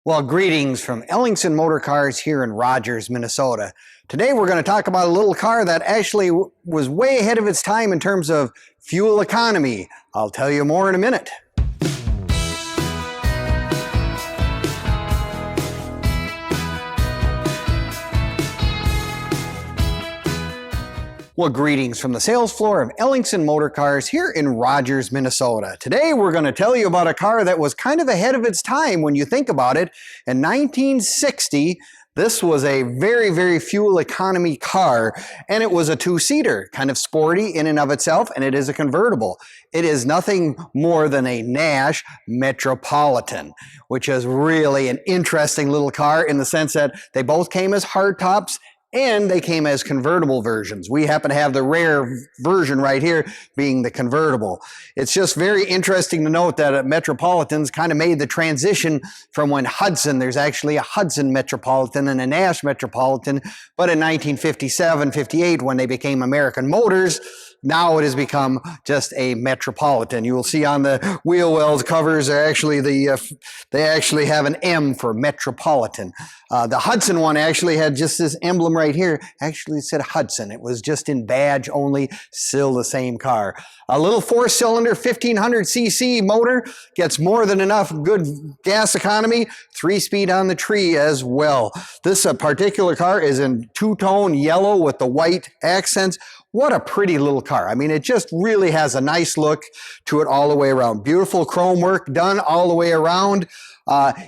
Well, greetings from Ellingson Motorcars here in Rogers, Minnesota. Today we're going to talk about a little car that actually was way ahead of its time in terms of fuel economy. I'll tell you more in a minute. Well, greetings from the sales floor of Ellingson Motorcars here in Rogers, Minnesota. Today we're going to tell you about a car that was kind of ahead of its time when you think about it. In 1960, this was a very, very fuel economy car, and it was a two-seater, kind of sporty in and of itself, and it is a convertible. It is nothing more than a Nash Metropolitan, which is really an interesting little car in the sense that they both came as hardtops and they came as convertible versions. We happen to have the rare version right here being the convertible. It's just very interesting to note that Metropolitans kind of made the transition from when there's actually a Hudson Metropolitan and a Nash Metropolitan, but in 1957, 58, when they became American Motors, now it has become just a Metropolitan. You will see on the wheel wells covers, they actually have an M for Metropolitan. The Hudson one actually had just this emblem right here. Actually said Hudson. It was just in badge only, still the same car. A little four-cylinder 1500cc motor gets more than enough good gas economy. 3-speed on the tree as well. This particular car is in two-tone yellow with the white accents. What a pretty little car. I mean, it just really has a nice look to it all the way around. Beautiful chrome work done all the way around.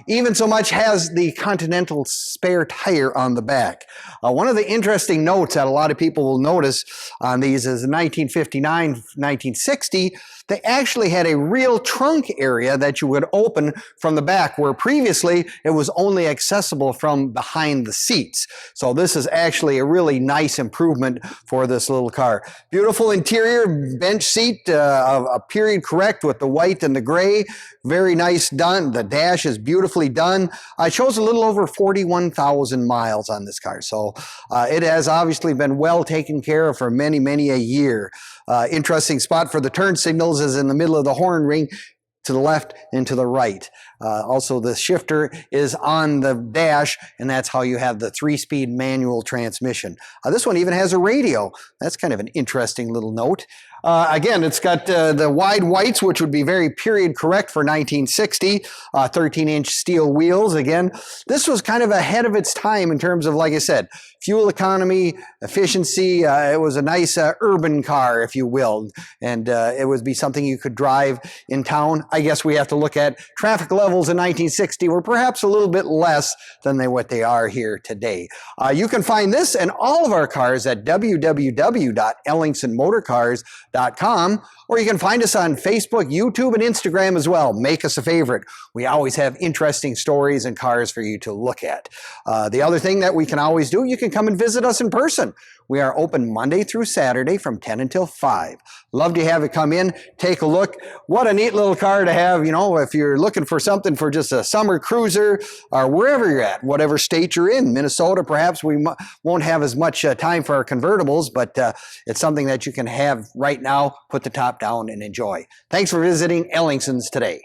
Even so much has the Continental spare tire on the back. One of the interesting notes that a lot of people will notice on these is in 1959, 1960, they actually had a real trunk area that you would open from the back, where previously it was only accessible from behind the seats. So this is actually a really nice improvement for this little car. Beautiful interior, bench seat, a period correct with the white and the gray. Very nice done. The dash is beautifully done. I chose a little over 41,000 miles on this car. So it has obviously been well taken care of for many, many a year. Interesting spot for the turn signals is in the middle of the horn ring, to the left and to the right. Also, the shifter is on the dash, and that's how you have the 3-speed manual transmission. This one even has a radio. That's kind of an interesting little note. Again, it's got the wide whites, which would be very period correct for 1960, 13-inch steel wheels. Again, this was kind of ahead of its time in terms of, like I said, fuel economy, efficiency. It was a nice urban car, if you will, and it would be something you could drive in town. I guess we have to look at traffic levels in 1960 were perhaps a little bit less than what they are here today. You can find this and all of our cars at www.ellingsonmotorcars.com, or you can find us on Facebook, YouTube, and Instagram as well. Make us a favorite. We always have interesting stories and cars for you to look at. The other thing that we can always do, you can come and visit us in person. We are open Monday through Saturday from 10 until 5. Love to have you come in, take a look. What a neat little car to have, you know, if you're looking for something for just a summer cruiser or wherever you're at, whatever state you're in. Minnesota, perhaps we won't have as much time for our convertibles, but it's something that you can have right now, put the top down and enjoy. Thanks for visiting Ellingson's today.